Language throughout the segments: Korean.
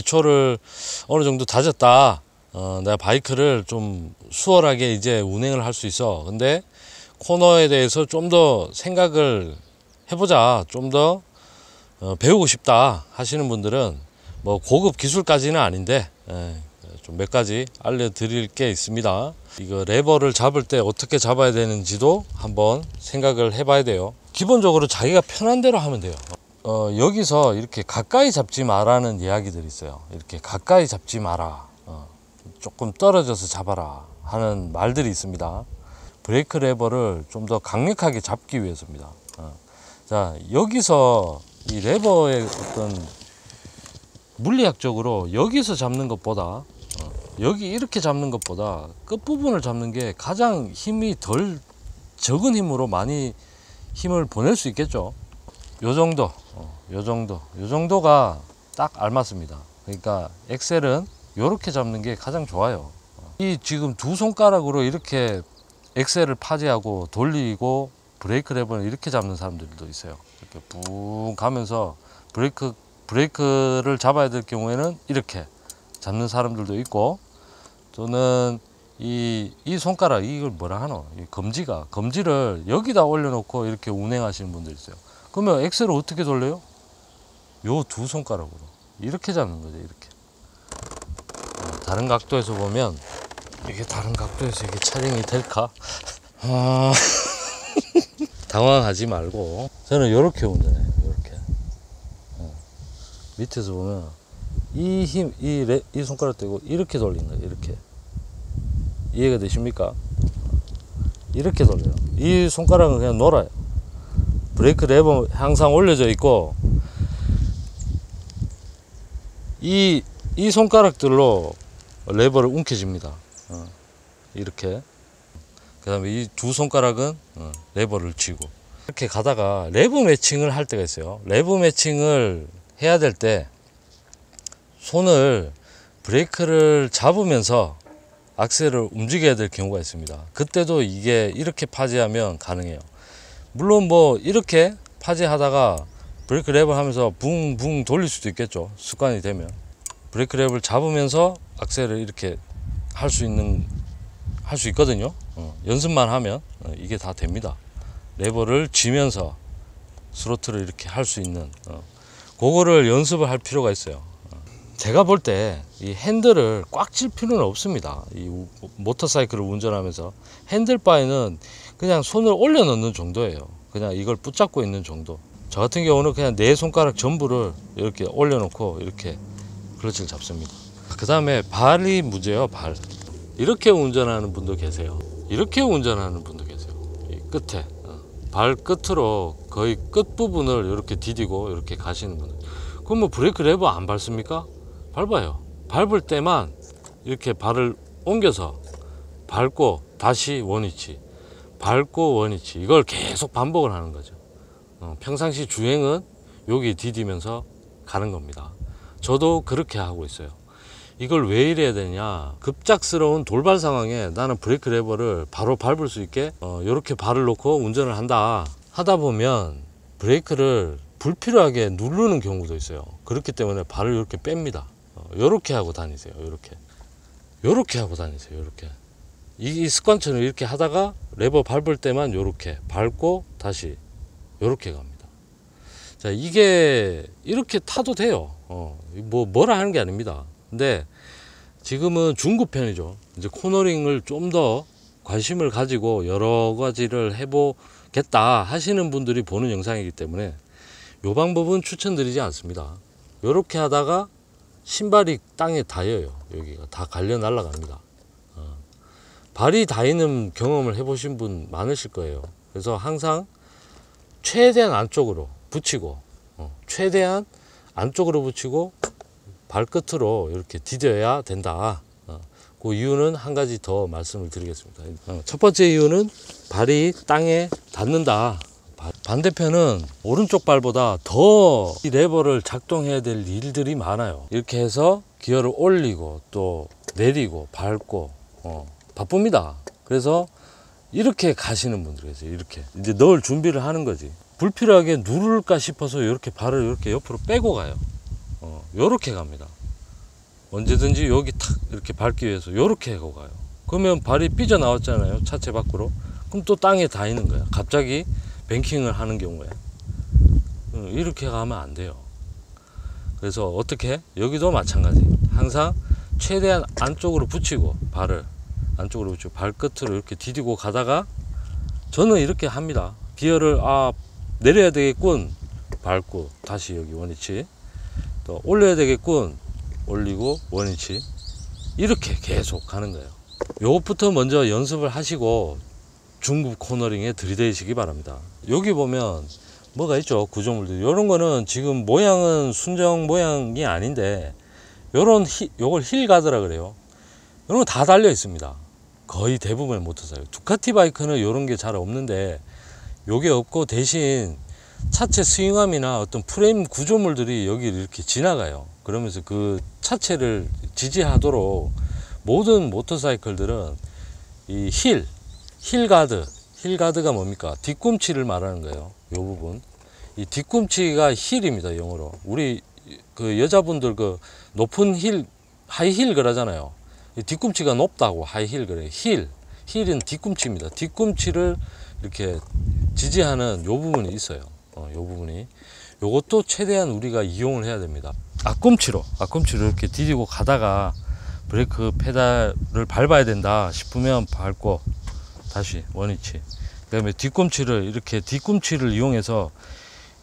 기초를 어느 정도 다졌다. 내가 바이크를 좀 수월하게 이제 운행을 할 수 있어. 근데 코너에 대해서 좀 더 생각을 해보자, 좀 더 배우고 싶다 하시는 분들은 뭐 고급 기술까지는 아닌데 좀 몇 가지 알려드릴 게 있습니다. 이거 레버를 잡을 때 어떻게 잡아야 되는지도 한번 생각을 해봐야 돼요. 기본적으로 자기가 편한 대로 하면 돼요. 여기서 이렇게 가까이 잡지 마라는 이야기들이 있어요. 이렇게 가까이 잡지 마라, 조금 떨어져서 잡아라 하는 말들이 있습니다. 브레이크 레버를 좀 더 강력하게 잡기 위해서입니다. 자, 여기서 이 레버의 어떤 물리학적으로 여기서 잡는 것보다 여기 이렇게 잡는 것보다 끝부분을 잡는 게 가장 힘이 덜 적은 힘으로 많이 힘을 보낼 수 있겠죠. 요 정도가 딱 알맞습니다. 그러니까 엑셀은 이렇게 잡는 게 가장 좋아요. 이 지금 두 손가락으로 이렇게 엑셀을 파지하고 돌리고 브레이크 레버를 이렇게 잡는 사람들도 있어요. 이렇게 붕 가면서 브레이크를 잡아야 될 경우에는 이렇게 잡는 사람들도 있고, 또는 이 손가락, 이걸 뭐라 하노? 이 검지를 여기다 올려놓고 이렇게 운행하시는 분들 있어요. 그러면 엑셀을 어떻게 돌려요? 요 두 손가락으로 이렇게 잡는 거죠. 이렇게. 다른 각도에서 보면, 이게 다른 각도에서 이게 촬영이 될까? 당황하지 말고, 저는 이렇게 운전해요. 이렇게. 밑에서 보면 이 손가락 떼고 이렇게 돌리는 거예요. 이렇게. 이해가 되십니까? 이렇게 돌려요. 이 손가락은 그냥 놀아요. 브레이크 레버 항상 올려져 있고, 이 손가락들로 레버를 움켜집니다. 이렇게. 그 다음에 이 두 손가락은 레버를 쥐고, 이렇게 가다가 레버 매칭을 할 때가 있어요. 레버 매칭을 해야 될 때 손을 브레이크를 잡으면서 악셀을 움직여야 될 경우가 있습니다. 그때도 이게 이렇게 파지하면 가능해요. 물론 뭐 이렇게 파지하다가 브레이크 랩을 하면서 붕붕 돌릴 수도 있겠죠. 습관이 되면. 브레이크 랩을 잡으면서 악셀을 이렇게 할 수 있거든요. 연습만 하면 이게 다 됩니다. 레버를 쥐면서 스로틀을 이렇게 할 수 있는, 그거를 연습을 할 필요가 있어요. 제가 볼 때 이 핸들을 꽉 쥘 필요는 없습니다. 이 모터사이클을 운전하면서 핸들바에는 그냥 손을 올려 넣는 정도예요. 그냥 이걸 붙잡고 있는 정도. 저 같은 경우는 그냥 네 손가락 전부를 이렇게 올려 놓고 이렇게 클러치를 잡습니다. 그 다음에 발이 문제예요. 발. 이렇게 운전하는 분도 계세요. 이렇게 운전하는 분도 계세요. 이 끝에, 발 끝으로 거의 끝 부분을 이렇게 디디고 이렇게 가시는 분들. 그럼 뭐 브레이크 레버 안 밟습니까? 밟아요. 밟을 때만 이렇게 발을 옮겨서 밟고 다시 원위치, 밟고 원위치, 이걸 계속 반복을 하는 거죠. 평상시 주행은 여기 디디면서 가는 겁니다. 저도 그렇게 하고 있어요. 이걸 왜 이래야 되냐, 급작스러운 돌발 상황에 나는 브레이크 레버를 바로 밟을 수 있게 이렇게 발을 놓고 운전을 한다 하다 보면 브레이크를 불필요하게 누르는 경우도 있어요. 그렇기 때문에 발을 이렇게 뺍니다. 이렇게 하고 다니세요. 이렇게 하고 다니세요. 이렇게. 이 습관처럼 이렇게 하다가 레버 밟을 때만 이렇게 밟고 다시 이렇게 갑니다. 자, 이게 이렇게 타도 돼요. 뭐라 하는 게 아닙니다. 근데 지금은 중급 편이죠. 이제 코너링을 좀 더 관심을 가지고 여러 가지를 해보겠다 하시는 분들이 보는 영상이기 때문에 이 방법은 추천드리지 않습니다. 이렇게 하다가 신발이 땅에 닿여요. 여기가 다 갈려 날아갑니다. 발이 닿이는 경험을 해보신 분 많으실 거예요. 그래서 항상 최대한 안쪽으로 붙이고, 최대한 안쪽으로 붙이고 발끝으로 이렇게 디뎌야 된다. 그 이유는 한 가지 더 말씀을 드리겠습니다. 첫 번째 이유는 발이 땅에 닿는다. 반대편은 오른쪽 발보다 더 이 레버를 작동해야 될 일들이 많아요. 이렇게 해서 기어를 올리고 또 내리고 밟고 바쁩니다. 그래서 이렇게 가시는 분들이 있어요. 이렇게 이제 넣을 준비를 하는 거지. 불필요하게 누를까 싶어서 이렇게 발을 이렇게 옆으로 빼고 가요. 이렇게 갑니다. 언제든지 여기 탁 이렇게 밟기 위해서 이렇게 하고 가요. 그러면 발이 삐져나왔잖아요, 차체 밖으로. 그럼 또 땅에 닿이는 거야. 갑자기 뱅킹을 하는 경우에 이렇게 가면 안 돼요. 그래서 어떻게? 여기도 마찬가지. 항상 최대한 안쪽으로 붙이고, 발을 안쪽으로 붙이고 발끝으로 이렇게 디디고 가다가, 저는 이렇게 합니다. 기어를 내려야 되겠군, 밟고 다시 여기 원위치, 또 올려야 되겠군, 올리고 원위치, 이렇게 계속 가는 거예요. 요것부터 먼저 연습을 하시고 중급 코너링에 들이대시기 바랍니다. 여기 보면 뭐가 있죠, 구조물들. 요런 거는 지금 모양은 순정 모양이 아닌데, 요걸 힐 가드라 그래요. 이런 거 다 달려 있습니다. 거의 대부분의 모터사이클. 두카티 바이크는 이런 게 잘 없는데, 요게 없고 대신 차체 스윙암이나 어떤 프레임 구조물들이 여기를 이렇게 지나가요. 그러면서 그 차체를 지지하도록 모든 모터사이클들은 이 힐 가드가 뭡니까? 뒤꿈치를 말하는 거예요. 요 부분. 이 뒤꿈치가 힐입니다, 영어로. 우리 그 여자분들 그 높은 하이힐 그러잖아요. 뒤꿈치가 높다고 하이힐 그래요. 힐은 뒤꿈치입니다. 뒤꿈치를 이렇게 지지하는 요 부분이 있어요. 요 부분이. 요것도 최대한 우리가 이용을 해야 됩니다. 앞꿈치로 이렇게 디디고 가다가 브레이크 페달을 밟아야 된다 싶으면 밟고 다시 원위치. 그다음에 뒤꿈치를 이용해서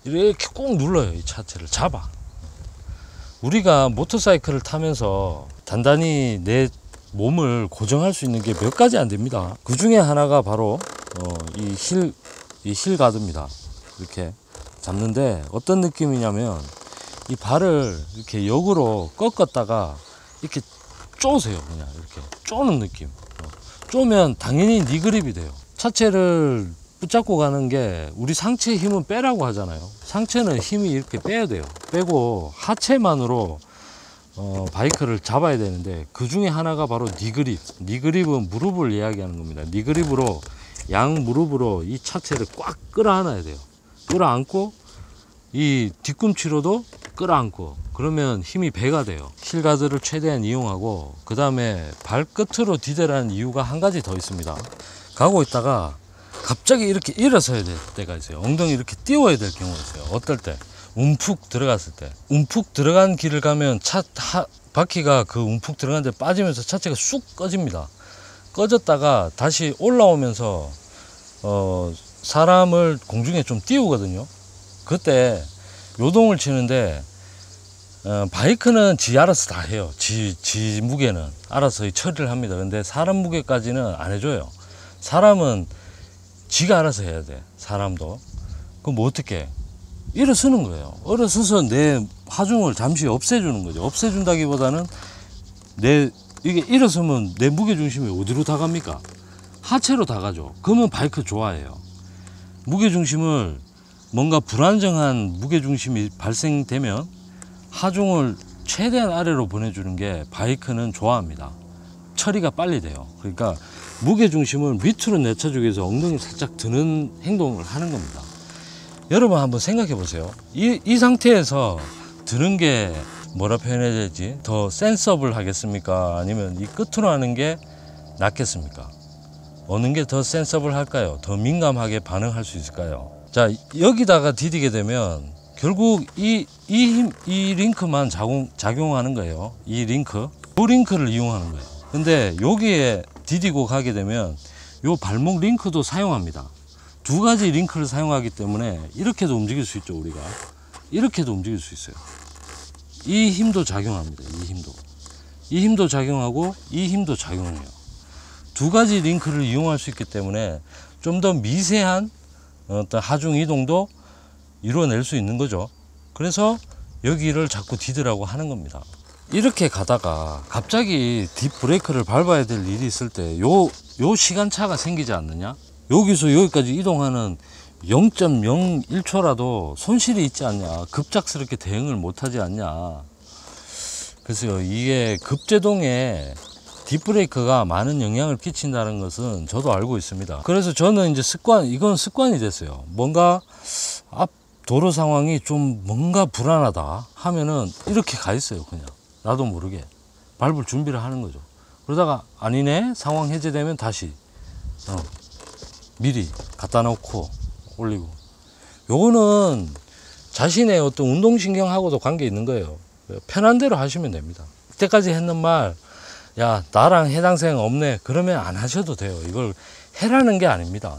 이렇게 꼭 눌러요. 이 차체를 잡아. 우리가 모터사이클을 타면서 단단히 내 몸을 고정할 수 있는 게 몇 가지 안 됩니다. 그 중에 하나가 바로 이 힐 가드입니다. 이렇게 잡는데 어떤 느낌이냐면, 이 발을 이렇게 역으로 꺾었다가 이렇게 쪼세요. 그냥 이렇게 쪼는 느낌. 쪼면 당연히 니그립이 돼요. 차체를 붙잡고 가는 게, 우리 상체의 힘은 빼라고 하잖아요. 상체는 힘이 이렇게 빼야 돼요. 빼고 하체만으로 바이크를 잡아야 되는데, 그 중에 하나가 바로 니그립은 무릎을 이야기하는 겁니다. 니그립으로, 양 무릎으로 이 차체를 꽉 끌어안아야 돼요. 끌어안고 이 뒤꿈치로도 끌어안고, 그러면 힘이 배가 돼요. 힐가드를 최대한 이용하고, 그 다음에 발끝으로 디대라는 이유가 한 가지 더 있습니다. 가고 있다가 갑자기 이렇게 일어서야 될 때가 있어요. 엉덩이 이렇게 띄워야 될 경우가 있어요. 어떨 때? 움푹 들어갔을 때. 움푹 들어간 길을 가면 바퀴가 그 움푹 들어간 데 빠지면서 차체가 쑥 꺼집니다. 꺼졌다가 다시 올라오면서 사람을 공중에 좀 띄우거든요. 그때 요동을 치는데, 바이크는 지 알아서 다 해요. 지 무게는 알아서 처리를 합니다. 근데 사람 무게까지는 안 해줘요. 사람은 지가 알아서 해야 돼. 사람도. 그럼 뭐 어떻게? 일어서는 거예요. 일어서서 내 하중을 잠시 없애주는 거죠. 없애준다기보다는 이게 일어서면 내 무게중심이 어디로 다 갑니까? 하체로 다 가죠. 그러면 바이크 좋아해요. 무게중심을, 뭔가 불안정한 무게중심이 발생되면 하중을 최대한 아래로 보내주는 게 바이크는 좋아합니다. 처리가 빨리 돼요. 그러니까 무게중심을 밑으로 내쳐주기 위해서 엉덩이 살짝 드는 행동을 하는 겁니다. 여러분 한번 생각해 보세요. 이 상태에서 드는 게 뭐라 표현해야 되지? 더 센서블 하겠습니까? 아니면 이 끝으로 하는 게 낫겠습니까? 어느 게 더 센서블 할까요? 더 민감하게 반응할 수 있을까요? 자, 여기다가 디디게 되면 결국 이 링크만 작용하는 거예요. 이 링크를 이용하는 거예요. 근데 여기에 디디고 가게 되면 요 발목 링크도 사용합니다. 두 가지 링크를 사용하기 때문에 이렇게도 움직일 수 있죠. 우리가 이렇게도 움직일 수 있어요. 이 힘도 작용합니다. 이 힘도 작용하고 이 힘도 작용해요. 두 가지 링크를 이용할 수 있기 때문에 좀 더 미세한 어떤 하중 이동도 이루어낼 수 있는 거죠. 그래서 여기를 자꾸 디드라고 하는 겁니다. 이렇게 가다가 갑자기 딥 브레이크를 밟아야 될 일이 있을 때 요 시간차가 생기지 않느냐? 여기서 여기까지 이동하는 0.01초라도 손실이 있지 않냐? 급작스럽게 대응을 못하지 않냐? 그래서 이게 급제동에 딥브레이크가 많은 영향을 끼친다는 것은 저도 알고 있습니다. 그래서 저는 이제 이건 습관이 됐어요. 뭔가 앞 도로 상황이 좀 뭔가 불안하다 하면은 이렇게 가 있어요. 그냥 나도 모르게 밟을 준비를 하는 거죠. 그러다가 아니네 상황 해제되면 다시 미리 갖다 놓고 올리고. 요거는 자신의 어떤 운동신경하고도 관계 있는 거예요. 편한 대로 하시면 됩니다. 그때까지 했는 말, 야 나랑 해당사항 없네, 그러면 안 하셔도 돼요. 이걸 해라는 게 아닙니다.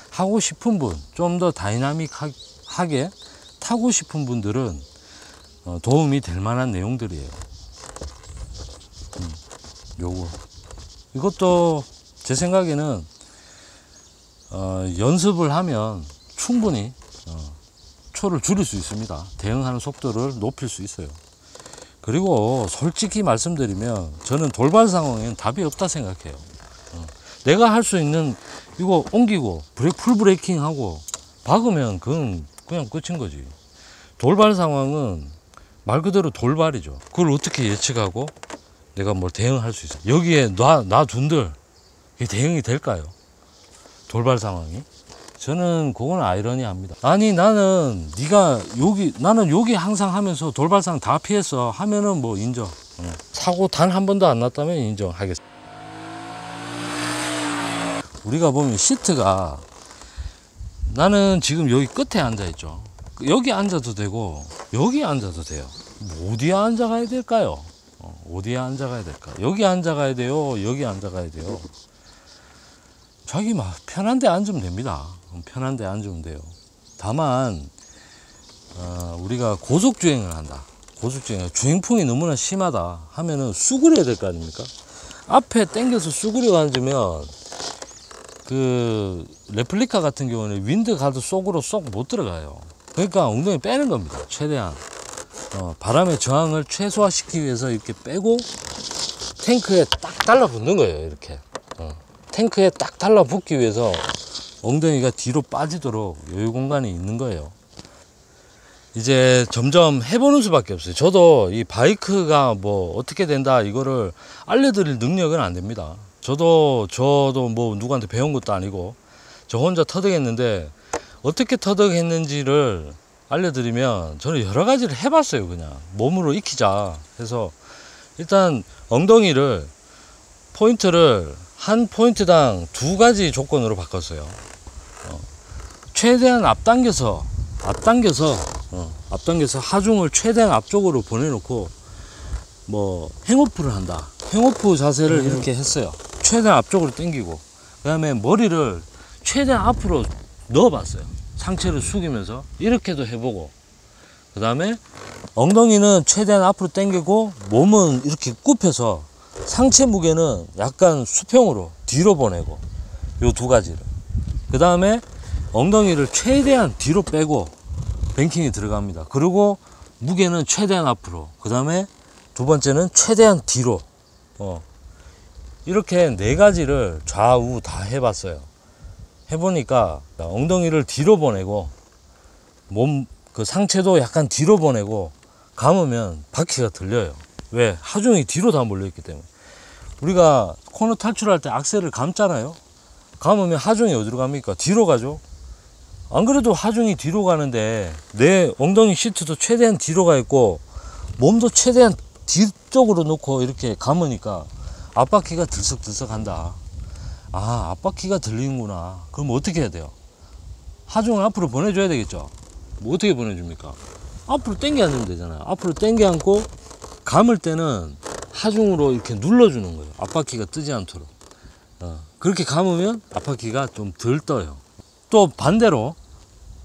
하고 싶은 분, 좀 더 다이나믹하게 타고 싶은 분들은 도움이 될 만한 내용들이에요. 요거 이것도 제 생각에는 연습을 하면 충분히 초를 줄일 수 있습니다. 대응하는 속도를 높일 수 있어요. 그리고 솔직히 말씀드리면 저는 돌발 상황에는 답이 없다 생각해요. 내가 할 수 있는 이거 옮기고 풀 브레이킹 하고 박으면 그건 그냥 끝인 거지. 돌발 상황은 말 그대로 돌발이죠. 그걸 어떻게 예측하고 내가 뭘 대응할 수 있어? 여기에 놔둔들 이게 대응이 될까요? 돌발 상황이? 저는 그건 아이러니합니다. 아니 나는 나는 여기 항상 하면서 돌발 상황 다 피했어 하면은 뭐 인정. 사고 단 한 번도 안 났다면 인정하겠습니다. 우리가 보면 시트가, 나는 지금 여기 끝에 앉아 있죠. 여기 앉아도 되고 여기 앉아도 돼요. 어디에 앉아 가야 될까요? 어디에 앉아 가야 될까? 여기 앉아 가야 돼요, 여기 앉아 가야 돼요? 자기 막 편한 데 앉으면 됩니다. 편한 데 앉으면 돼요. 다만 우리가 고속주행을 한다, 주행풍이 너무나 심하다 하면은 수그려야 될 거 아닙니까? 앞에 당겨서 수그려 앉으면 그 레플리카 같은 경우는 윈드 가드 속으로 쏙 못 들어가요. 그러니까 엉덩이 빼는 겁니다. 최대한 바람의 저항을 최소화시키기 위해서 이렇게 빼고 탱크에 딱 달라붙는 거예요. 이렇게 탱크에 딱 달라붙기 위해서 엉덩이가 뒤로 빠지도록 여유 공간이 있는 거예요. 이제 점점 해보는 수밖에 없어요. 저도 이 바이크가 뭐 어떻게 된다 이거를 알려드릴 능력은 안 됩니다. 저도 뭐 누구한테 배운 것도 아니고 저 혼자 터득했는데, 어떻게 터득했는지를 알려드리면 저는 여러 가지를 해봤어요. 그냥 몸으로 익히자 해서 일단 엉덩이를 포인트를 한 포인트당 2가지 조건으로 바꿨어요. 최대한 앞당겨서 하중을 최대한 앞쪽으로 보내놓고 뭐 행오프를 한다, 행오프 자세를 이렇게 했어요. 최대한 앞쪽으로 당기고, 그 다음에 머리를 최대한 앞으로 넣어봤어요. 상체를 숙이면서 이렇게도 해보고, 그 다음에 엉덩이는 최대한 앞으로 당기고 몸은 이렇게 굽혀서 상체 무게는 약간 수평으로 뒤로 보내고, 요 2가지를. 그 다음에 엉덩이를 최대한 뒤로 빼고 뱅킹이 들어갑니다. 그리고 무게는 최대한 앞으로, 그 다음에 2번째는 최대한 뒤로. 이렇게 4가지를 좌우 다 해봤어요. 해보니까 엉덩이를 뒤로 보내고 몸 그 상체도 약간 뒤로 보내고 감으면 바퀴가 들려요. 왜? 하중이 뒤로 다 몰려있기 때문에. 우리가 코너 탈출할 때 악셀을 감잖아요. 감으면 하중이 어디로 갑니까? 뒤로 가죠. 안 그래도 하중이 뒤로 가는데 내 엉덩이 시트도 최대한 뒤로 가 있고 몸도 최대한 뒤쪽으로 놓고 이렇게 감으니까 앞바퀴가 들썩들썩 한다. 아, 앞바퀴가 들리는구나. 그럼 어떻게 해야 돼요? 하중을 앞으로 보내줘야 되겠죠. 뭐 어떻게 보내줍니까? 앞으로 당겨 앉으면 되잖아요. 앞으로 당겨 앉고 감을 때는 하중으로 이렇게 눌러주는 거예요. 앞바퀴가 뜨지 않도록. 그렇게 감으면 앞바퀴가 좀 덜 떠요. 또 반대로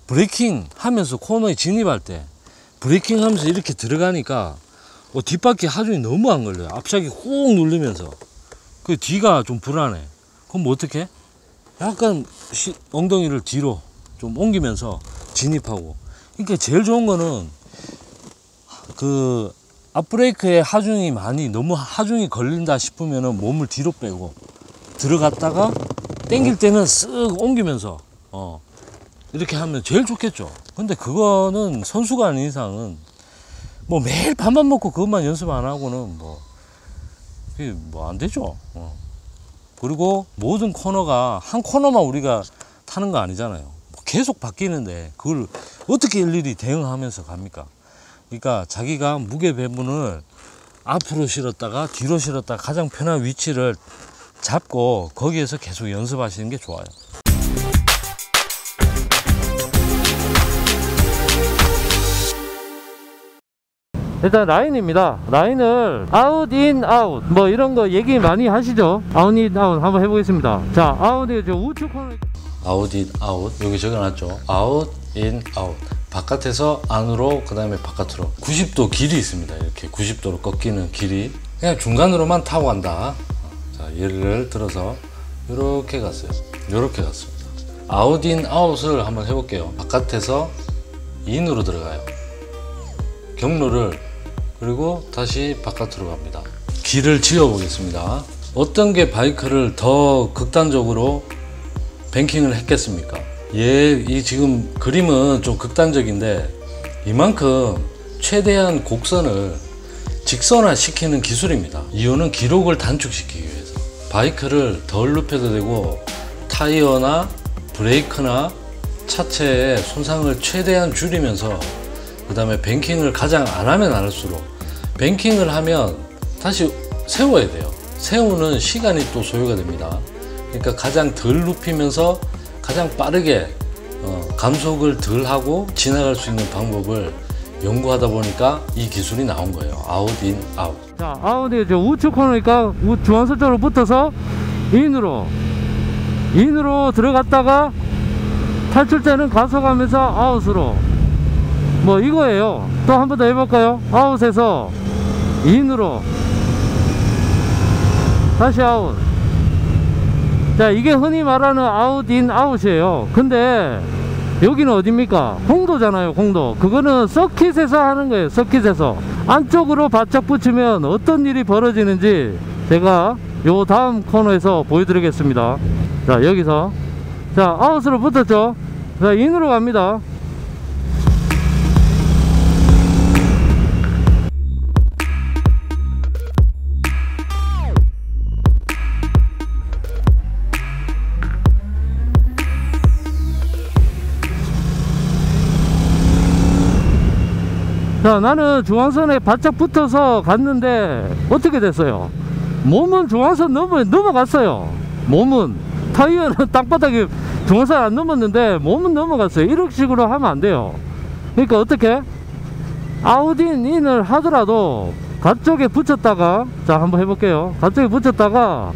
브레이킹 하면서 코너에 진입할 때 브레이킹 하면서 이렇게 들어가니까 뒷바퀴 하중이 너무 안 걸려요. 앞차기 꾹 눌리면서 그 뒤가 좀 불안해. 그럼 어떻게? 약간 엉덩이를 뒤로 좀 옮기면서 진입하고. 그러니까 제일 좋은 거는 그 앞브레이크에 하중이 너무 하중이 걸린다 싶으면은 몸을 뒤로 빼고 들어갔다가 당길 때는 쓱 옮기면서 이렇게 하면 제일 좋겠죠. 근데 그거는 선수가 아닌 이상은 뭐 매일 밥만 먹고 그것만 연습 안 하고는 그게 안 되죠. 그리고 모든 코너가 한 코너만 우리가 타는 거 아니잖아요. 계속 바뀌는데 그걸 어떻게 일일이 대응하면서 갑니까? 그러니까 자기가 무게 배분을 앞으로 실었다가 뒤로 실었다가 가장 편한 위치를 잡고 거기에서 계속 연습하시는 게 좋아요. 일단 라인입니다. 라인을 아웃 인 아웃 뭐 이런 거 얘기 많이 하시죠. 아웃 인 아웃 한번 해보겠습니다. 자, 아웃의 우측 코너 아웃 인 아웃 여기 적어놨죠. 아웃 인 아웃 바깥에서 안으로 그 다음에 바깥으로 90도 길이 있습니다. 이렇게 90도로 꺾이는 길이 그냥 중간으로만 타고 간다. 자, 예를 들어서 이렇게 갔어요. 이렇게 갔습니다. 아웃 인 아웃을 한번 해볼게요. 바깥에서 인으로 들어가요. 경로를 그리고 다시 바깥으로 갑니다. 길을 지어 보겠습니다. 어떤 게 바이크를 더 극단적으로 뱅킹을 했겠습니까? 이 지금 그림은 좀 극단적인데 이만큼 최대한 곡선을 직선화 시키는 기술입니다. 이유는 기록을 단축시키기 위해서 바이크를 덜 눕혀도 되고 타이어나 브레이크나 차체의 손상을 최대한 줄이면서 그 다음에 뱅킹을 가장 안 하면 안 할수록 뱅킹을 하면 다시 세워야 돼요. 세우는 시간이 또 소요가 됩니다. 그러니까 가장 덜 눕히면서 가장 빠르게 감속을 덜 하고 지나갈 수 있는 방법을 연구하다 보니까 이 기술이 나온 거예요. 아웃 인 아웃. 자, 아웃이 우측 코너니까 중앙선 쪽으로 붙어서 인으로 들어갔다가 탈출 때는 가속하면서 아웃으로 뭐 이거예요. 또 한 번 더 해볼까요? 아웃에서 인으로 다시 아웃. 자, 이게 흔히 말하는 아웃 인 아웃이에요. 근데 여기는 어딥니까? 공도잖아요. 공도. 그거는 서킷에서 하는 거예요. 서킷에서 안쪽으로 바짝 붙이면 어떤 일이 벌어지는지 제가 요 다음 코너에서 보여드리겠습니다. 자, 여기서 자, 아웃으로 붙었죠. 자, 인으로 갑니다. 자, 나는 중앙선에 바짝 붙어서 갔는데 어떻게 됐어요? 몸은 중앙선 넘어갔어요. 몸은 타이어는 땅바닥에 중앙선 안 넘었는데 몸은 넘어갔어요. 이런 식으로 하면 안 돼요. 그러니까 어떻게 아웃인을 하더라도 가쪽에 붙였다가 자, 한번 해볼게요. 가쪽에 붙였다가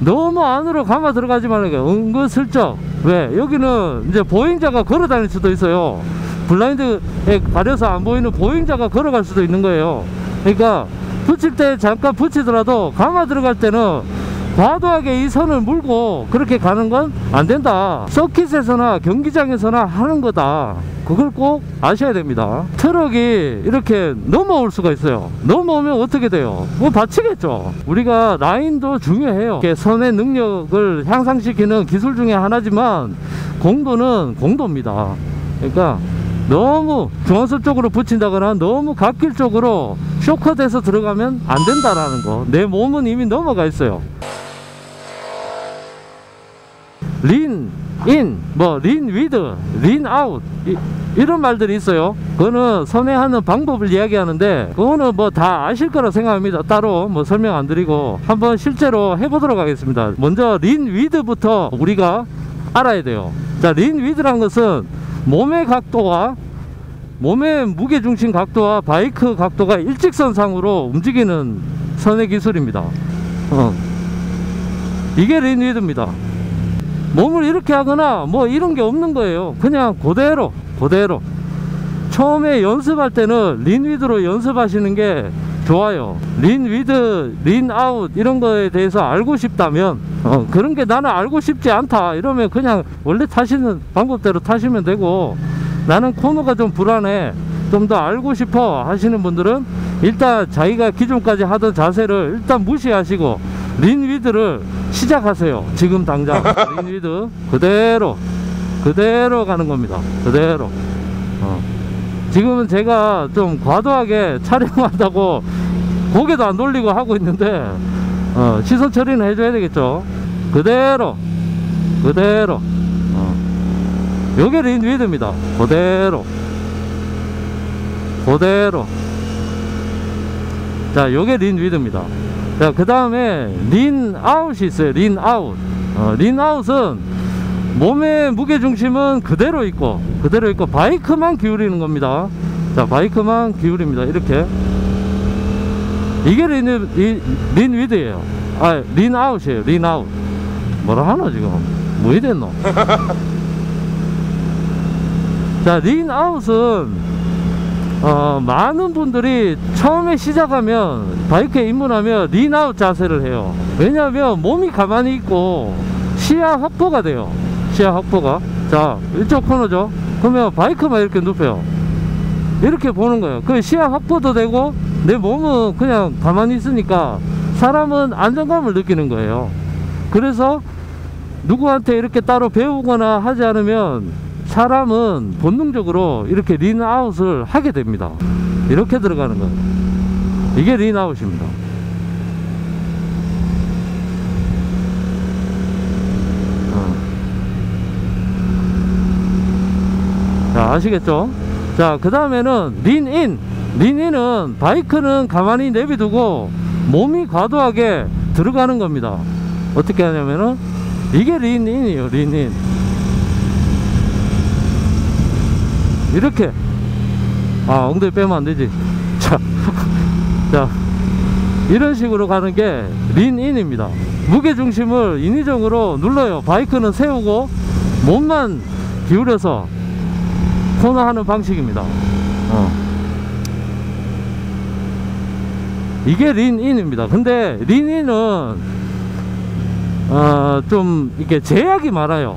너무 안으로 감아 들어가지 말라고요. 은근슬쩍. 왜? 여기는 이제 보행자가 걸어 다닐 수도 있어요. 블라인드에 가려서 안 보이는 보행자가 걸어갈 수도 있는 거예요. 그러니까 붙일 때 잠깐 붙이더라도 감아 들어갈 때는 과도하게 이 선을 물고 그렇게 가는 건 안 된다. 서킷에서나 경기장에서나 하는 거다. 그걸 꼭 아셔야 됩니다. 트럭이 이렇게 넘어올 수가 있어요. 넘어오면 어떻게 돼요? 뭐 다치겠죠. 우리가 라인도 중요해요. 선의 능력을 향상시키는 기술 중에 하나지만 공도는 공도입니다. 그러니까 너무 중앙선 쪽으로 붙인다거나 너무 갓길 쪽으로 쇼컷해서 들어가면 안 된다라는 거. 내 몸은 이미 넘어가 있어요. 린 인, 뭐 린 위드, 린 아웃 이런 말들이 있어요. 그거는 선회하는 방법을 이야기하는데 그거는 뭐 다 아실 거라 생각합니다. 따로 뭐 설명 안 드리고 한번 실제로 해보도록 하겠습니다. 먼저 린 위드부터 우리가 알아야 돼요. 자, 린 위드란 것은 몸의 각도와 몸의 무게중심 각도와 바이크 각도가 일직선상으로 움직이는 선의 기술입니다. 이게 린 위드입니다. 몸을 이렇게 하거나 뭐 이런 게 없는 거예요. 그냥 그대로 처음에 연습할 때는 린 위드로 연습하시는 게 좋아요. 린 위드, 린 아웃 이런 거에 대해서 알고 싶다면 그런 게 나는 알고 싶지 않다 이러면 그냥 원래 타시는 방법대로 타시면 되고, 나는 코너가 좀 불안해 좀 더 알고 싶어 하시는 분들은 일단 자기가 기존까지 하던 자세를 일단 무시하시고 린 위드를 시작하세요. 지금 당장 린 위드 그대로 가는 겁니다. 그대로. 지금은 제가 좀 과도하게 촬영한다고 고개도 안 돌리고 하고 있는데 시선 처리는 해줘야 되겠죠. 그대로 요게 린 위드입니다. 그대로 자, 요게 린 위드입니다. 자, 그 다음에 린 아웃이 있어요. 린 아웃. 린 아웃은 몸의 무게중심은 그대로 있고 바이크만 기울이는 겁니다. 자, 바이크만 기울입니다. 이렇게. 이게 린 위드예요. 아, 린 아웃이에요. 린 아웃. 뭐라 하노 지금? 뭐 이랬노? 자, 린 아웃은 많은 분들이 처음에 시작하면, 바이크에 입문하면 린아웃 자세를 해요. 왜냐하면 몸이 가만히 있고 시야 확보가 돼요. 시야 확보가. 자, 이쪽 코너죠. 그러면 바이크만 이렇게 눕혀요. 이렇게 보는 거예요. 그 시야 확보도 되고 내 몸은 그냥 가만히 있으니까 사람은 안정감을 느끼는 거예요. 그래서 누구한테 이렇게 따로 배우거나 하지 않으면 사람은 본능적으로 이렇게 린아웃을 하게 됩니다. 이렇게 들어가는 거예요. 이게 린아웃입니다. 자, 아시겠죠? 자, 그 다음에는 린인. 린인은 바이크는 가만히 내비두고 몸이 과도하게 들어가는 겁니다. 어떻게 하냐면은 이게 린인이에요. 린인. 이렇게. 아, 엉덩이 빼면 안 되지. 자, 자, 이런 식으로 가는 게 린인입니다. 무게중심을 인위적으로 눌러요. 바이크는 세우고 몸만 기울여서 코너하는 방식입니다. 이게 린인입니다. 근데 린인은 좀 이렇게 제약이 많아요.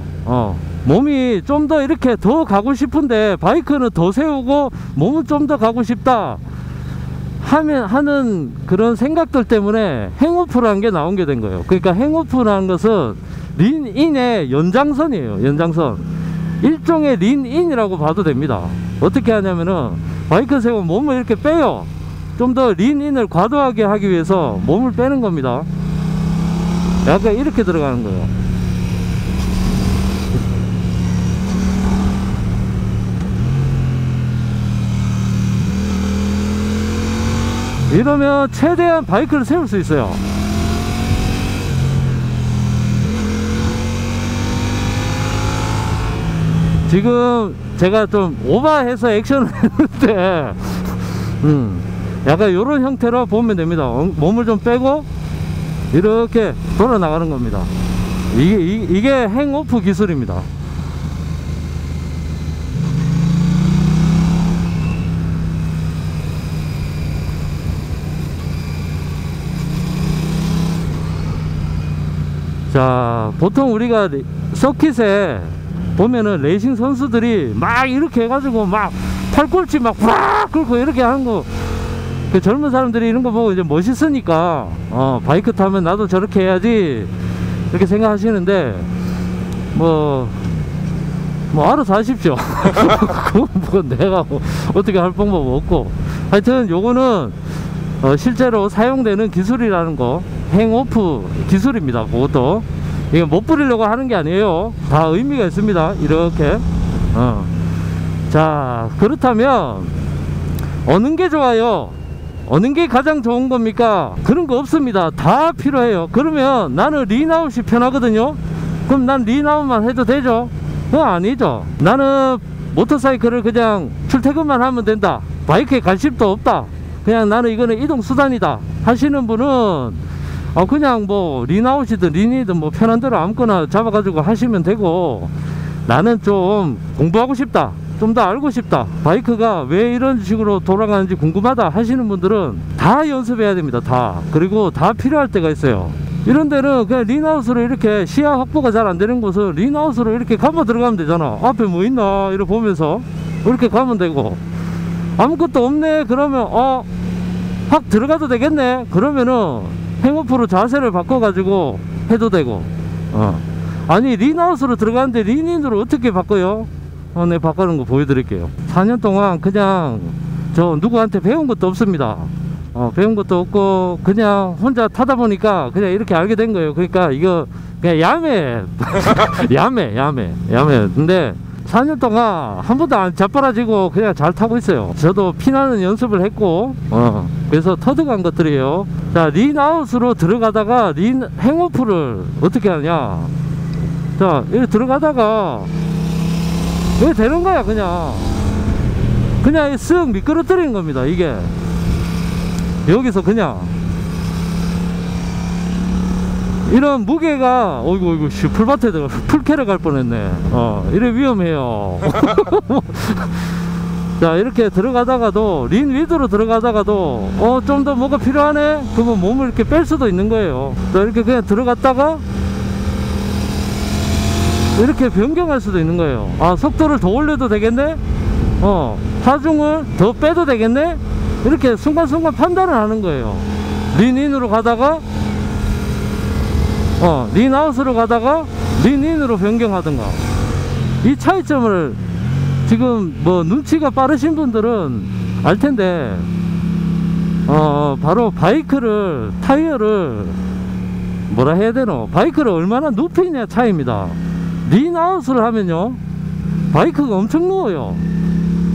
몸이 좀 더 이렇게 더 가고 싶은데 바이크는 더 세우고 몸은 좀 더 가고 싶다 하는 그런 생각들 때문에 행오프라는 게 나온 게 된 거예요. 그러니까 행오프라는 것은 린인의 연장선이에요. 연장선. 일종의 린인이라고 봐도 됩니다. 어떻게 하냐면은 바이크 세우면 몸을 이렇게 빼요. 좀 더 린인을 과도하게 하기 위해서 몸을 빼는 겁니다. 약간 이렇게 들어가는 거예요. 이러면 최대한 바이크를 세울 수 있어요. 지금 제가 좀 오버해서 액션을 했는데 약간 이런 형태로 보면 됩니다. 몸을 좀 빼고 이렇게 돌아 나가는 겁니다. 이게 행오프 기술입니다. 자, 보통 우리가 서킷에 보면은 레이싱 선수들이 막 이렇게 해가지고 막 팔꿈치 막 팍 긁고 이렇게 하는 거, 그 젊은 사람들이 이런 거 보고 이제 멋있으니까 바이크 타면 나도 저렇게 해야지 이렇게 생각하시는데 뭐 알아서 하십시오. 그건 뭐 내가 뭐 어떻게 할 방법 없고, 하여튼 요거는 실제로 사용되는 기술이라는 거, 행오프 기술입니다. 그것도 이게 못 부리려고 하는 게 아니에요. 다 의미가 있습니다. 이렇게. 자, 그렇다면 어느 게 좋아요? 어느 게 가장 좋은 겁니까? 그런 거 없습니다. 다 필요해요. 그러면 나는 린아웃이 편하거든요. 그럼 난 린아웃만 해도 되죠? 그거 아니죠. 나는 모터사이클을 그냥 출퇴근만 하면 된다, 바이크에 관심도 없다, 그냥 나는 이거는 이동수단이다 하시는 분은 그냥 뭐 린아웃이든 린이든 뭐 편한 대로 아무거나 잡아가지고 하시면 되고, 나는 좀 공부하고 싶다, 좀 더 알고 싶다, 바이크가 왜 이런 식으로 돌아가는지 궁금하다 하시는 분들은 다 연습해야 됩니다. 다. 그리고 다 필요할 때가 있어요. 이런 데는 그냥 린아웃으로 이렇게 시야 확보가 잘 안 되는 곳은 린아웃으로 이렇게 감아 들어가면 되잖아. 앞에 뭐 있나 이렇게 보면서 이렇게 가면 되고, 아무것도 없네 그러면 확 들어가도 되겠네 그러면은 행오프로 자세를 바꿔 가지고 해도 되고. 아니 린아웃으로 들어가는데 린인으로 어떻게 바꿔요? 네, 바꾸는 거 보여드릴게요. 4년 동안 그냥 저 누구한테 배운 것도 없습니다. 배운 것도 없고 그냥 혼자 타다 보니까 그냥 이렇게 알게 된 거예요. 그러니까 이거 그냥 야매. 야매. 근데 4년 동안 한 번도 안 자빠라지고 그냥 잘 타고 있어요. 저도 피나는 연습을 했고 그래서 터득한 것들이에요. 자, 린아웃으로 들어가다가 린 행오프를 어떻게 하냐. 자, 이렇게 들어가다가 왜 되는 거야. 그냥 쓱 미끄러뜨리는 겁니다. 이게 여기서 그냥 이런 무게가 어이구 풀밭에 들어가 풀캐러 갈 뻔했네. 이래 위험해요. 자, 이렇게 들어가다가도 린 위드로 들어가다가도 좀 더 뭐가 필요하네. 그러면 몸을 이렇게 뺄 수도 있는 거예요. 자, 이렇게 그냥 들어갔다가 이렇게 변경할 수도 있는 거예요. 속도를 더 올려도 되겠네. 하중을 더 빼도 되겠네. 이렇게 순간순간 판단을 하는 거예요. 린인으로 가다가 린아웃으로 가다가 린인으로 변경하든가. 이 차이점을 지금 뭐 눈치가 빠르신 분들은 알 텐데 바로 바이크를 타이어를 뭐라 해야 되노, 바이크를 얼마나 눕히냐 차이입니다. 린아웃을 하면요 바이크가 엄청 누워요.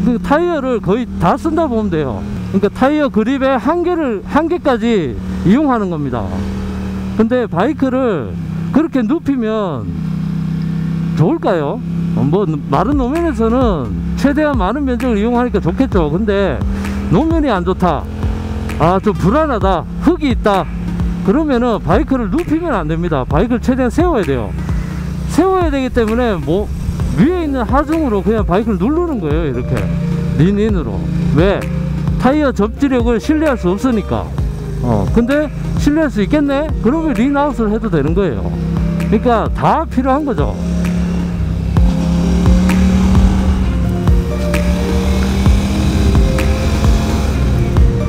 그 타이어를 거의 다 쓴다 보면 돼요. 그러니까 타이어 그립의 한계까지 이용하는 겁니다. 근데 바이크를 그렇게 눕히면 좋을까요? 뭐 마른 노면에서는 최대한 많은 면적을 이용하니까 좋겠죠. 근데 노면이 안 좋다, 좀 불안하다, 흙이 있다, 그러면은 바이크를 눕히면 안 됩니다. 바이크를 최대한 세워야 돼요. 세워야 되기 때문에 뭐 위에 있는 하중으로 그냥 바이크를 누르는 거예요. 이렇게 린인으로. 왜? 타이어 접지력을 신뢰할 수 없으니까. 근데 신뢰할 수 있겠네? 그러면 린아웃을 해도 되는 거예요. 그러니까 다 필요한 거죠.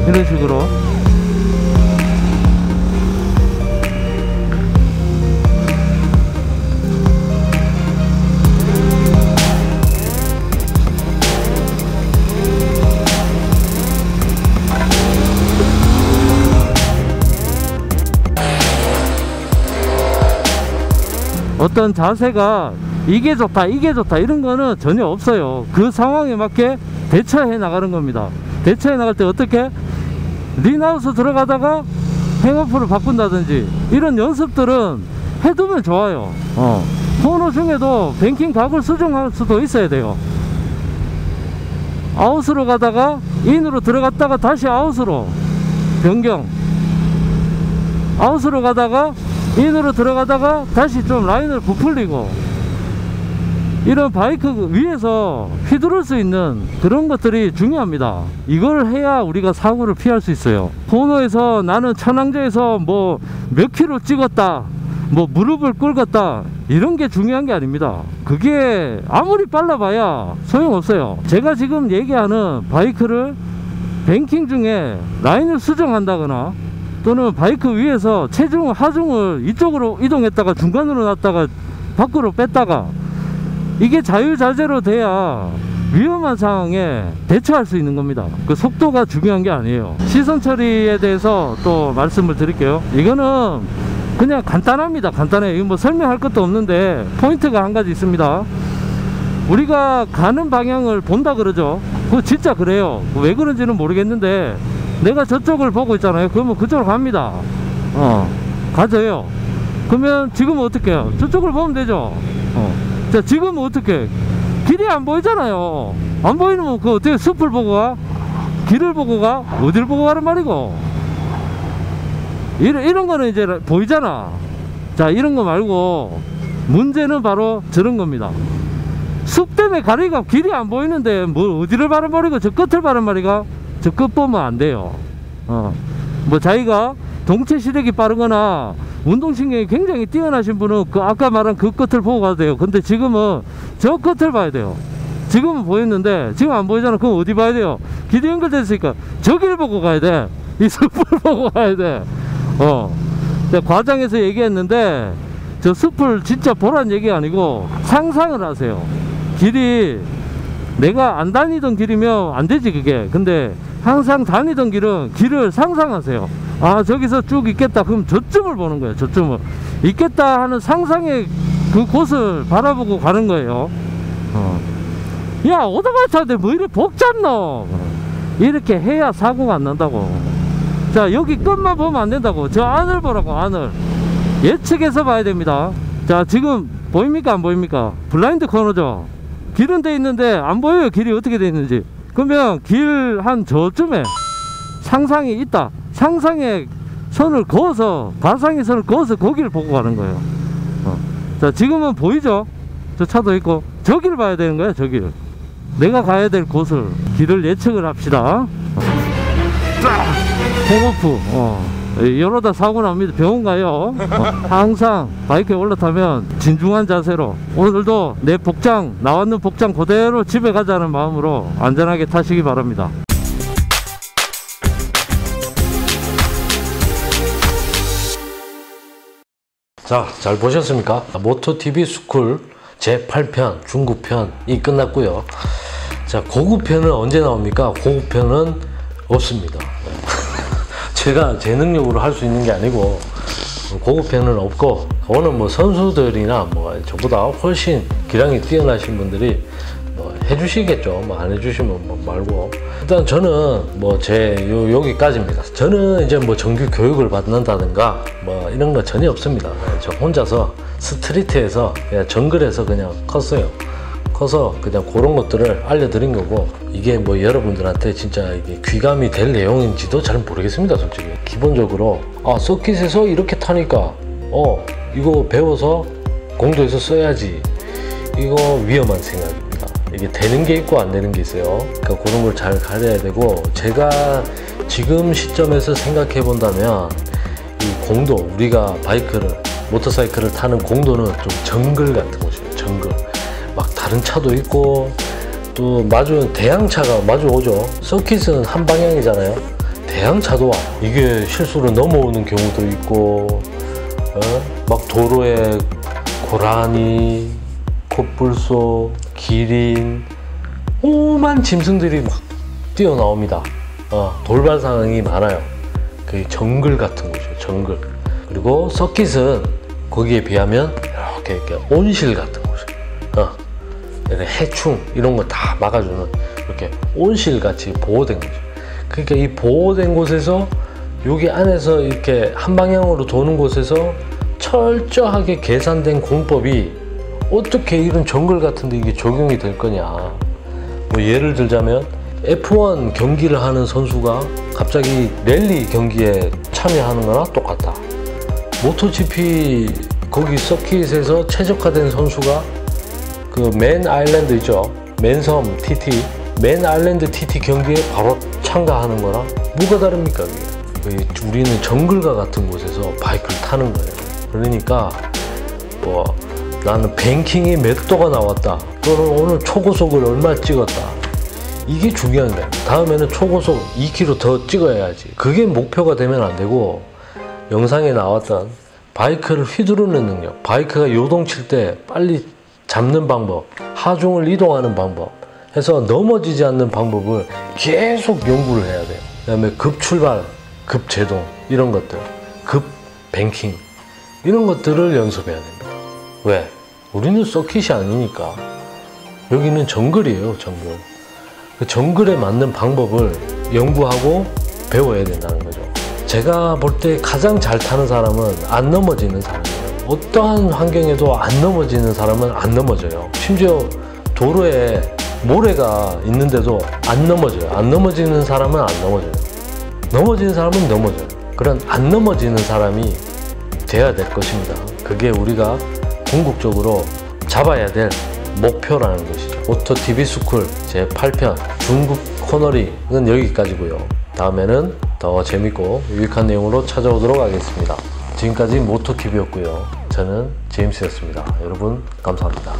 이런 식으로. 어떤 자세가 이게 좋다 이런 거는 전혀 없어요. 그 상황에 맞게 대처해 나가는 겁니다. 대처해 나갈 때 어떻게? 린아웃으로 들어가다가 행어프를 바꾼다든지 이런 연습들은 해두면 좋아요. 코너 중에도 뱅킹 각을 수정할 수도 있어야 돼요. 아웃으로 가다가 인으로 들어갔다가 다시 아웃으로 변경, 아웃으로 가다가 인으로 들어가다가 다시 좀 라인을 부풀리고, 이런 바이크 위에서 휘두를 수 있는 그런 것들이 중요합니다. 이걸 해야 우리가 사고를 피할 수 있어요. 코너에서 나는 천왕제에서 뭐 몇 킬로 찍었다, 뭐 무릎을 꿇었다, 이런 게 중요한 게 아닙니다. 그게 아무리 빨라봐야 소용없어요. 제가 지금 얘기하는 바이크를 뱅킹 중에 라인을 수정한다거나 또는 바이크 위에서 체중 하중을 이쪽으로 이동했다가 중간으로 놨다가 밖으로 뺐다가, 이게 자유자재로 돼야 위험한 상황에 대처할 수 있는 겁니다. 그 속도가 중요한 게 아니에요. 시선 처리에 대해서 또 말씀을 드릴게요. 이거는 그냥 간단합니다. 간단해요. 이거 뭐 설명할 것도 없는데 포인트가 한 가지 있습니다. 우리가 가는 방향을 본다 그러죠. 그거 진짜 그래요. 왜 그런지는 모르겠는데 내가 저쪽을 보고 있잖아요. 그러면 그쪽으로 갑니다. 가져요. 그러면 지금은 어떻게 해요? 저쪽을 보면 되죠. 자, 지금은 어떻게? 길이 안 보이잖아요. 안 보이면 그 어떻게 숲을 보고 가? 길을 보고 가? 어디를 보고 가란 말이고. 이런 거는 이제 보이잖아. 자, 이런 거 말고 문제는 바로 저런 겁니다. 숲 때문에 가리가 길이 안 보이는데 뭐 어디를 바란 말이고 저 끝을 바란 말이가? 저 끝 보면 안 돼요. 뭐 자기가 동체 시력이 빠르거나 운동신경이 굉장히 뛰어나신 분은 그 아까 말한 그 끝을 보고 가도 돼요. 근데 지금은 저 끝을 봐야 돼요. 지금은 보였는데 지금 안 보이잖아. 그럼 어디 봐야 돼요? 길이 연결됐으니까 저길 보고 가야 돼. 이 숲을 보고 가야 돼. 과장해서 얘기했는데 저 숲을 진짜 보란 얘기 아니고 상상을 하세요. 길이 내가 안 다니던 길이면 안 되지 그게. 근데 항상 다니던 길을 상상하세요. 저기서 쭉 있겠다. 그럼 저쯤을 보는 거예요. 저쯤을 있겠다 하는 상상의 그 곳을 바라보고 가는 거예요. 야, 오토바이 타는데 뭐 이리 복잡노? 이렇게 해야 사고가 안 난다고. 자, 여기 끝만 보면 안 된다고. 저 안을 보라고, 안을. 예측해서 봐야 됩니다. 자, 지금 보입니까, 안 보입니까? 블라인드 코너죠. 길은 돼 있는데 안 보여요, 길이 어떻게 돼 있는지. 그러면 길 한 저쯤에 상상이 있다. 상상의 선을 그어서, 가상의 선을 그어서 거기를 보고 가는 거예요. 자, 지금은 보이죠? 저 차도 있고. 저기를 봐야 되는 거야, 저기를. 내가 가야 될 곳을, 길을 예측을 합시다. 홈오프. 이러다 사고 납니다. 병원 가요. 항상 바이크에 올라타면 진중한 자세로, 오늘도 내 복장, 나왔는 복장 그대로 집에 가자는 마음으로 안전하게 타시기 바랍니다. 자, 잘 보셨습니까? 모토TV 스쿨 제8편 중급편이 끝났고요. 자, 고급편은 언제 나옵니까? 고급편은 없습니다. 제가 제 능력으로 할 수 있는 게 아니고 고급편은 없고, 오늘 뭐 선수들이나 뭐 저보다 훨씬 기량이 뛰어나신 분들이 뭐 해주시겠죠. 뭐 안 해주시면 뭐 말고. 일단 저는 뭐 여기까지입니다. 저는 이제 뭐 정규 교육을 받는다든가 뭐 이런 거 전혀 없습니다. 저 혼자서 스트리트에서 그냥 정글에서 그냥 컸어요. 커서 그냥 그런 것들을 알려드린 거고, 이게 뭐 여러분들한테 진짜 이게 귀감이 될 내용인지도 잘 모르겠습니다. 솔직히 기본적으로 서킷에서 이렇게 타니까 이거 배워서 공도에서 써야지, 이거 위험한 생각입니다. 이게 되는 게 있고 안 되는 게 있어요. 그러니까 그런 걸 잘 가려야 되고, 제가 지금 시점에서 생각해 본다면 이 공도, 우리가 모터사이클을 타는 공도는 좀 정글 같은 곳이에요. 정글. 막 다른 차도 있고, 또 대항차가 마주 오죠. 서킷은 한 방향이잖아요. 대항차도 와요. 이게 실수로 넘어오는 경우도 있고, 막 도로에 고라니, 코뿔소, 기린, 오만 짐승들이 막 뛰어나옵니다. 돌발 상황이 많아요. 그 정글 같은 곳이에요. 정글. 그리고 서킷은 거기에 비하면 이렇게 온실 같은 곳이에요. 해충 이런 거 다 막아주는 이렇게 온실 같이 보호된 거죠. 그러니까 이 보호된 곳에서, 여기 안에서 이렇게 한 방향으로 도는 곳에서 철저하게 계산된 공법이 어떻게 이런 정글 같은데 이게 적용이 될 거냐. 뭐 예를 들자면 F1 경기를 하는 선수가 갑자기 랠리 경기에 참여하는 거나 똑같다. 모토GP 거기 서킷에서 최적화된 선수가 그 맨 아일랜드 있죠. 맨섬 TT, 맨 아일랜드 TT 경기에 바로 참가하는 거랑 뭐가 다릅니까? 그게? 우리는 정글과 같은 곳에서 바이크를 타는 거예요. 그러니까 뭐 나는 뱅킹이 몇 도가 나왔다, 또는 오늘 초고속을 얼마 찍었다, 이게 중요한 거예요. 다음에는 초고속 2km 더 찍어야지. 그게 목표가 되면 안 되고, 영상에 나왔던 바이크를 휘두르는 능력, 바이크가 요동칠 때 빨리 잡는 방법, 하중을 이동하는 방법 해서 넘어지지 않는 방법을 계속 연구를 해야 돼요. 그 다음에 급출발, 급제동 이런 것들, 급뱅킹 이런 것들을 연습해야 됩니다. 왜? 우리는 서킷이 아니니까. 여기는 정글이에요. 정글. 그 정글에 맞는 방법을 연구하고 배워야 된다는 거죠. 제가 볼 때 가장 잘 타는 사람은 안 넘어지는 사람이에요. 어떠한 환경에도 안 넘어지는 사람은 안 넘어져요. 심지어 도로에 모래가 있는데도 안 넘어져요. 안 넘어지는 사람은 안 넘어져요. 넘어지는 사람은 넘어져요. 그런 안 넘어지는 사람이 돼야 될 것입니다. 그게 우리가 궁극적으로 잡아야 될 목표라는 것이죠. 모토TV 스쿨 제8편 중급 코너링은 여기까지고요. 다음에는 더 재밌고 유익한 내용으로 찾아오도록 하겠습니다. 지금까지 모토TV였고요. 저는 제임스였습니다. 여러분 감사합니다.